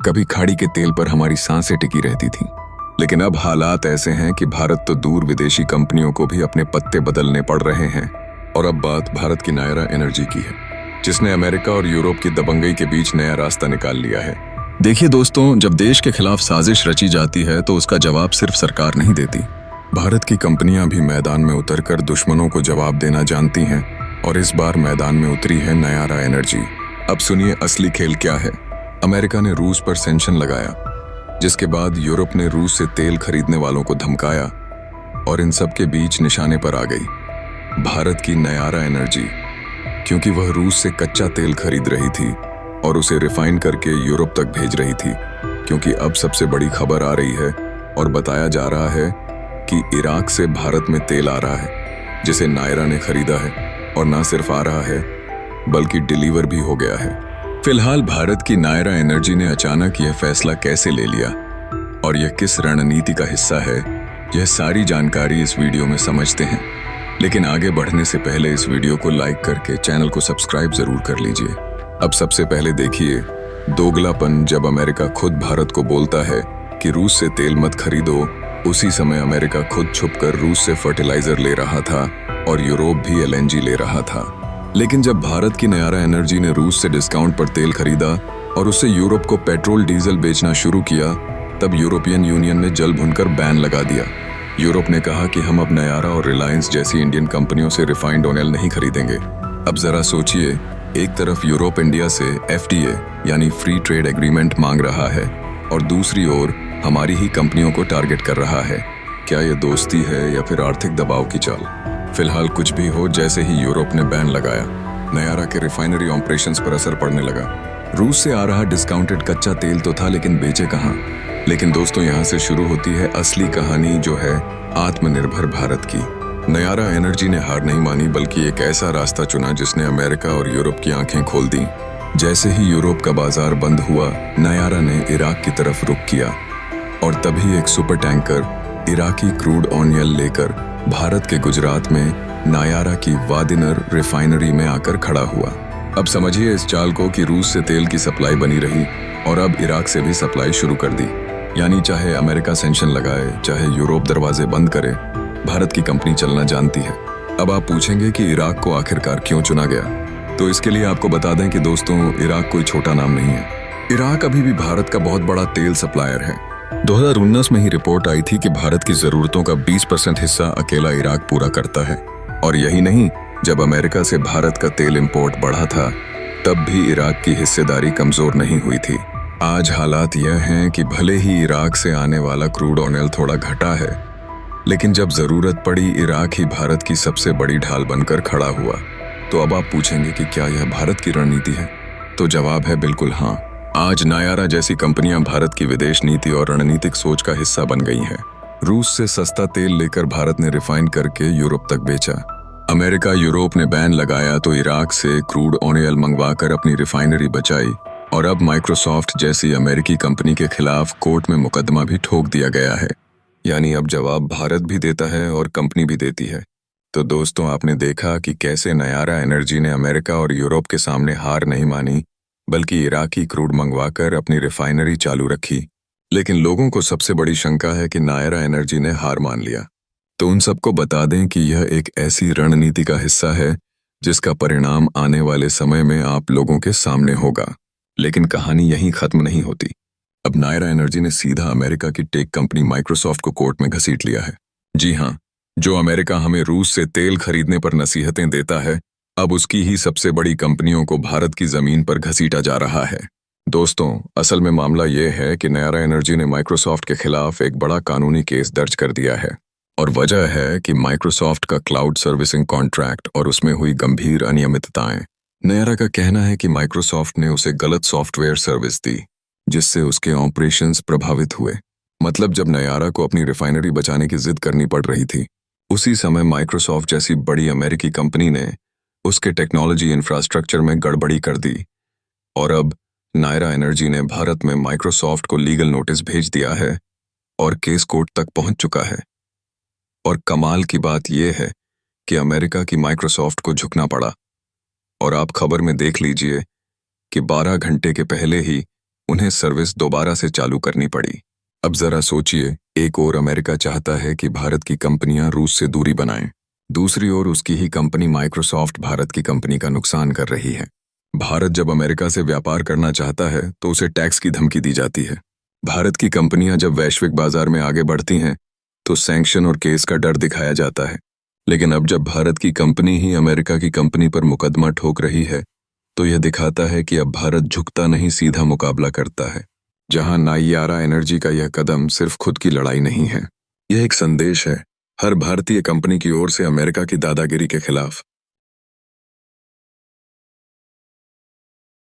कभी खाड़ी के तेल पर हमारी सांसें टिकी रहती थीं। लेकिन अब हालात ऐसे हैं कि भारत तो दूर विदेशी कंपनियों को भी अपने पत्ते बदलने पड़ रहे हैं। और अब बात भारत की नायरा एनर्जी की है, जिसने अमेरिका और यूरोप की दबंगई के बीच नया रास्ता निकाल लिया है। देखिए दोस्तों, जब देश के खिलाफ साजिश रची जाती है तो उसका जवाब सिर्फ सरकार नहीं देती। भारत की कंपनियां भी मैदान में उतरकर दुश्मनों को जवाब देना जानती हैं, और इस बार मैदान में उतरी है नायरा एनर्जी। अब सुनिए असली खेल क्या है। अमेरिका ने रूस पर सैंक्शन लगाया, जिसके बाद यूरोप ने रूस से तेल खरीदने वालों को धमकाया, और इन सब के बीच निशाने पर आ गई भारत की नायरा एनर्जी, क्योंकि वह रूस से कच्चा तेल खरीद रही थी और उसे रिफाइन करके यूरोप तक भेज रही थी। क्योंकि अब सबसे बड़ी खबर आ रही है और बताया जा रहा है कि इराक से भारत में तेल आ रहा है, जिसे नायरा ने खरीदा है, और ना सिर्फ आ रहा है बल्कि डिलीवर भी हो गया है। फिलहाल भारत की नायरा एनर्जी ने अचानक यह फैसला कैसे ले लिया और यह किस रणनीति का हिस्सा है, यह सारी जानकारी इस वीडियो में समझते हैं। लेकिन आगे बढ़ने से पहले इस वीडियो को लाइक करके चैनल को सब्सक्राइब जरूर कर लीजिए। अब सबसे पहले देखिए दोगलापन। जब अमेरिका खुद भारत को बोलता है कि रूस से तेल मत खरीदो, उसी समय अमेरिका खुद छुपकर रूस से फर्टिलाइजर ले रहा था और यूरोप भी एलएनजी ले रहा था। लेकिन जब भारत की नायरा एनर्जी ने रूस से डिस्काउंट पर तेल खरीदा और उससे यूरोप को पेट्रोल डीजल बेचना शुरू किया, तब यूरोपियन यूनियन ने जल भुनकर बैन लगा दिया। यूरोप ने कहा कि हम अब नायरा और रिलायंस जैसी इंडियन कंपनियों से रिफाइंड ऑयल नहीं खरीदेंगे। अब जरा सोचिए, एक तरफ यूरोप इंडिया से एफटीए यानी फ्री ट्रेड एग्रीमेंट मांग रहा है, और दूसरी ओर हमारी ही कंपनियों को टारगेट कर रहा है। क्या ये दोस्ती है या फिर आर्थिक दबाव की चाल? फिलहाल कुछ भी हो, जैसे ही यूरोप ने बैन लगाया, नायरा के रिफाइनरी ऑपरेशंस पर असर पड़ने लगा। रूस से आ रहा डिस्काउंटेड कच्चा तेल तो था, लेकिन बेचे कहाँ? लेकिन दोस्तों, यहाँ से शुरू होती है असली कहानी, जो है आत्मनिर्भर भारत की। नायरा एनर्जी ने हार नहीं मानी, बल्कि एक ऐसा रास्ता चुना जिसने अमेरिका और यूरोप की आंखें खोल दी। जैसे ही यूरोप का बाजार बंद हुआ, नायरा ने इराक की तरफ रुख किया, और तभी एक super tanker Iraqi crude oil लेकर भारत के गुजरात में नायरा की वादिनर रिफाइनरी में आकर खड़ा हुआ। अब समझिए इस चाल को कि रूस से तेल की सप्लाई बनी रही और अब इराक से भी सप्लाई शुरू कर दी। यानी चाहे अमेरिका सैंक्शन लगाए, चाहे यूरोप दरवाजे बंद करे, भारत की कंपनी चलना जानती है। अब आप पूछेंगे कि इराक को आखिरकार क्यों चुना गया? तो इसके लिए आपको बता दें कि दोस्तों, इराक कोई छोटा नाम नहीं है। इराक अभी भी भारत का बहुत बड़ा तेल सप्लायर है। 2019 में ही रिपोर्ट आई थी कि भारत की जरूरतों का 20% हिस्सा अकेला इराक पूरा करता है। और यही नहीं, जब अमेरिका से भारत का तेल इंपोर्ट बढ़ा था, तब भी इराक की हिस्सेदारी कमजोर नहीं हुई थी। आज हालात यह हैं कि भले ही इराक से आने वाला क्रूड ऑयल थोड़ा घटा है, लेकिन जब जरूरत पड़ी, इराक ही भारत की सबसे बड़ी ढाल बनकर खड़ा हुआ। तो अब आप पूछेंगे कि क्या यह भारत की रणनीति है? तो जवाब है बिल्कुल हाँ। आज नायरा जैसी कंपनियां भारत की विदेश नीति और रणनीतिक सोच का हिस्सा बन गई हैं। रूस से सस्ता तेल लेकर भारत ने रिफाइन करके यूरोप तक बेचा। अमेरिका यूरोप ने बैन लगाया तो इराक से क्रूड ऑयल मंगवाकर अपनी रिफाइनरी बचाई, और अब माइक्रोसॉफ्ट जैसी अमेरिकी कंपनी के खिलाफ कोर्ट में मुकदमा भी ठोक दिया गया है। यानी अब जवाब भारत भी देता है और कंपनी भी देती है। तो दोस्तों, आपने देखा कि कैसे नायरा एनर्जी ने अमेरिका और यूरोप के सामने हार नहीं मानी, बल्कि इराकी क्रूड मंगवाकर अपनी रिफाइनरी चालू रखी। लेकिन लोगों को सबसे बड़ी शंका है कि नायरा एनर्जी ने हार मान लिया। तो उन सबको बता दें कि यह एक ऐसी रणनीति का हिस्सा है जिसका परिणाम आने वाले समय में आप लोगों के सामने होगा। लेकिन कहानी यहीं खत्म नहीं होती। अब नायरा एनर्जी ने सीधा अमेरिका की टेक कंपनी माइक्रोसॉफ्ट को कोर्ट में घसीट लिया है। जी हाँ, जो अमेरिका हमें रूस से तेल खरीदने पर नसीहतें देता है, अब उसकी ही सबसे बड़ी कंपनियों को भारत की जमीन पर घसीटा जा रहा है। दोस्तों, असल में मामला यह है कि नायरा एनर्जी ने माइक्रोसॉफ्ट के खिलाफ एक बड़ा कानूनी केस दर्ज कर दिया है, और वजह है कि माइक्रोसॉफ्ट का क्लाउड सर्विसिंग कॉन्ट्रैक्ट और उसमें हुई गंभीर अनियमितताएं। नायरा का कहना है कि माइक्रोसॉफ्ट ने उसे गलत सॉफ्टवेयर सर्विस दी, जिससे उसके ऑपरेशंस प्रभावित हुए। मतलब जब नायरा को अपनी रिफाइनरी बचाने की जिद करनी पड़ रही थी, उसी समय माइक्रोसॉफ्ट जैसी बड़ी अमेरिकी कंपनी ने उसके टेक्नोलॉजी इंफ्रास्ट्रक्चर में गड़बड़ी कर दी। और अब नायरा एनर्जी ने भारत में माइक्रोसॉफ्ट को लीगल नोटिस भेज दिया है और केस कोर्ट तक पहुंच चुका है। और कमाल की बात यह है कि अमेरिका की माइक्रोसॉफ्ट को झुकना पड़ा। और आप खबर में देख लीजिए कि 12 घंटे के पहले ही उन्हें सर्विस दोबारा से चालू करनी पड़ी। अब जरा सोचिए, एक ओर अमेरिका चाहता है कि भारत की कंपनियां रूस से दूरी बनाएं, दूसरी ओर उसकी ही कंपनी माइक्रोसॉफ्ट भारत की कंपनी का नुकसान कर रही है। भारत जब अमेरिका से व्यापार करना चाहता है तो उसे टैक्स की धमकी दी जाती है। भारत की कंपनियां जब वैश्विक बाजार में आगे बढ़ती हैं तो सैंक्शन और केस का डर दिखाया जाता है। लेकिन अब जब भारत की कंपनी ही अमेरिका की कंपनी पर मुकदमा ठोक रही है तो यह दिखाता है कि अब भारत झुकता नहीं, सीधा मुकाबला करता है। जहां नाइयारा एनर्जी का यह कदम सिर्फ खुद की लड़ाई नहीं है, यह एक संदेश है हर भारतीय कंपनी की ओर से अमेरिका की दादागिरी के खिलाफ।